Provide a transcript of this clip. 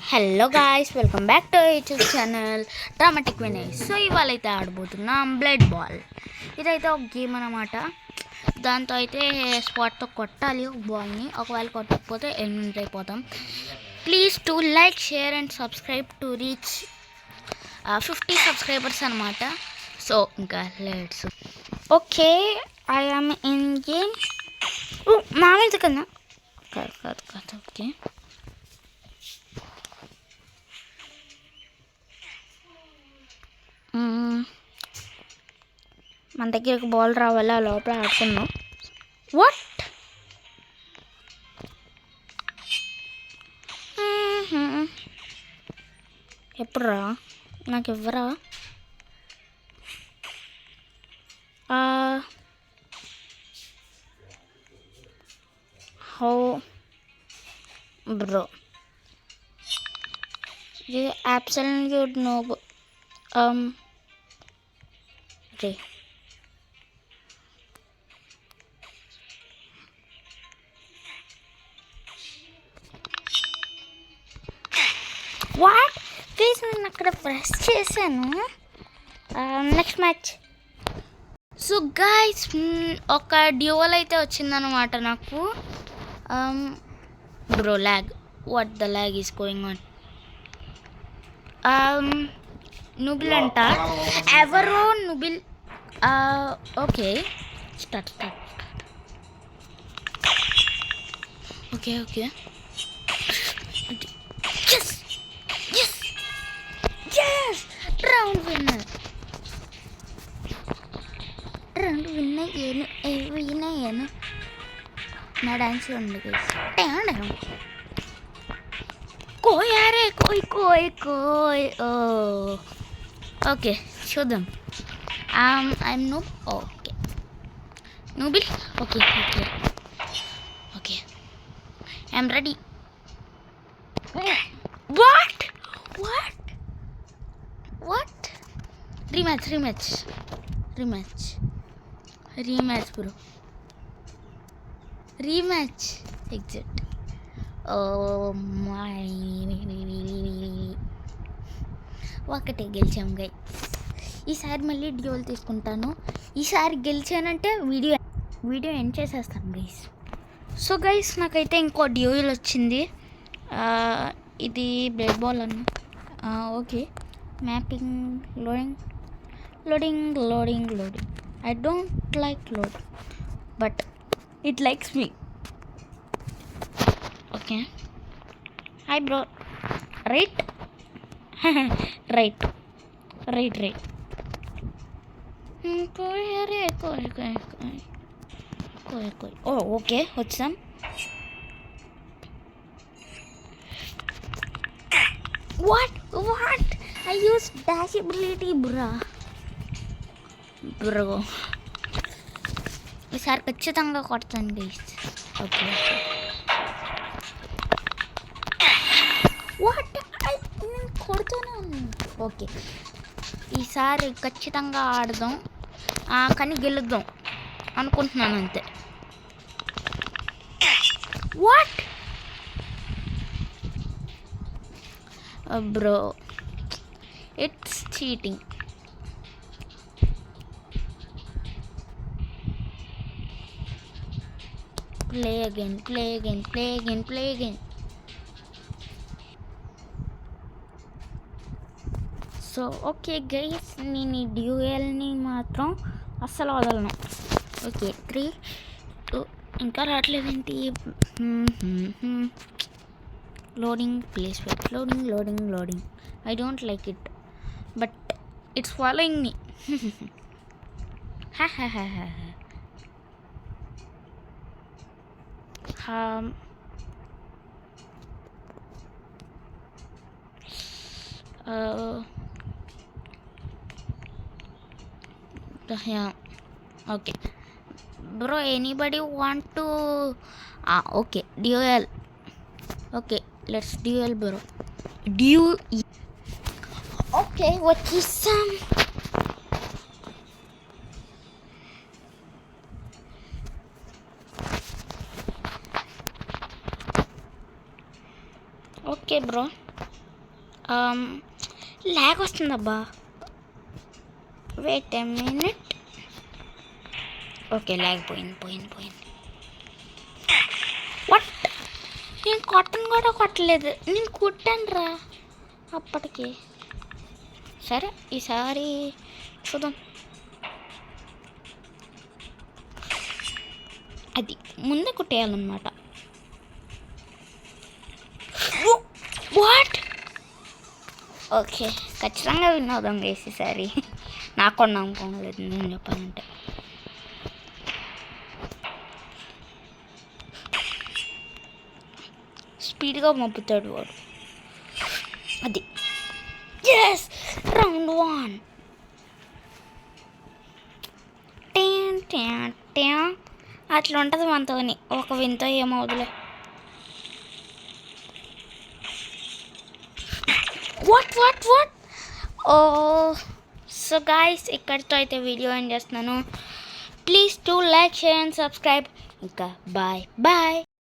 Hello guys, welcome back to YouTube channel dramatic Vinay. So ఇవాళ అయితే ఆడబోతున్నాం blood ball. ఇదైతే ఒక గేమ్ అనమాట. దాంతో అయితే స్పాట్తో కొట్టాలి ఒక బాల్ని. ఒకవేళ కొట్టకపోతే ఎలిమినేట్ అయిపోతాం. Please to like, share and subscribe to reach 50 subscribers అనమాట. సో ఇంకా let's okay. I am in game. మామింది కన్నా కాదు. ఓకే, మన దగ్గరకు బాల్ రావాలి. ఆ లోపల ఆడుకున్నాం. వాట్? ఎప్పుడు రా? నాకు ఇవ్వరా? How bro, you absolute noob. రే వాట్ ప్లీజ్, నేను అక్కడ ప్రెస్ చేశాను. Next match. సో గైస్, ఒక డ్యూవల్ అయితే వచ్చిందనమాట నాకు. Bro lag, what the lag is going on. నుబిల్ అంట, ఎవరో నుబిల్. Okay, start. ఓకే రౌండ్ విన్నయ్యాను. నా డాన్స్ ఉంది. కోయారే కోయ్. ఓకే, చూద్దాం. I'm noob. ఓకే నూబిల్. Okay I'm ready. What rematch bro. Rematch exit. ఒకటే గెలిచాం గై. ఈసారి మళ్ళీ డ్యూయల్ తీసుకుంటాను. ఈసారి గెలిచానంటే వీడియో ఎండ్ చేసేస్తాను గైస్. సో గైస్, నాకైతే ఇంకో డ్యూయల్ వచ్చింది. ఇది బ్లడ్ బాల్ అన్న. Okay, mapping, loading. I don't like load, but it likes me. Okay, hi bro. Right. కోయ్. ఓకే, వచ్చాం. What I use dash ability bro. ఈసారి ఖచ్చితంగా కొడతాను గైస్. ఓకే, వాట్ నేను కొడుతున్నాను. ఓకే, ఈసారి ఖచ్చితంగా ఆడదాం, కానీ గెలుద్దాం అనుకుంటున్నాను అంతే. What bro, it's cheating. Play again. So okay guys, నేను ఈ డ్యూయల్ని మాత్రం అస్సలు వదలను. ఓకే, 3, 2. ఇంకా రావట్లేదేంటి? Loading, please wait. Loading. I don't like it, but it's following me. Okay bro, anybody want to? Okay, duel. Okay, let's duel bro. Okay, వచ్చేసాం. Okay bro, lag వస్తుందబ్బా. Wait a minute. Okay, lag పోయింది. What? నేను కొట్టను కూడా కొట్టలేదు, నేను కుట్టాను రా అప్పటికి. సరే ఈసారి చూద్దాం. అది ముందే కుట్టేయాలన్నమాట. వాట్? ఓకే, ఖచ్చితంగా వినోదం వేసేసారి. నాకు కూడా నమ్మకం లేదు నేను చెప్పాలంటే. స్పీడ్గా పంపుతాడు వాడు. అది ఎస్, రౌండ్ 1. అట్లా ఉంటుంది మనతోని. ఒక వింతో ఏమవుదులే. వాట్ ఓ సో గాయస్, ఇక్కడితో అయితే వీడియో ఎండ్ చేస్తున్నాను. Please to like, share and subscribe. ఇంకా బాయ్.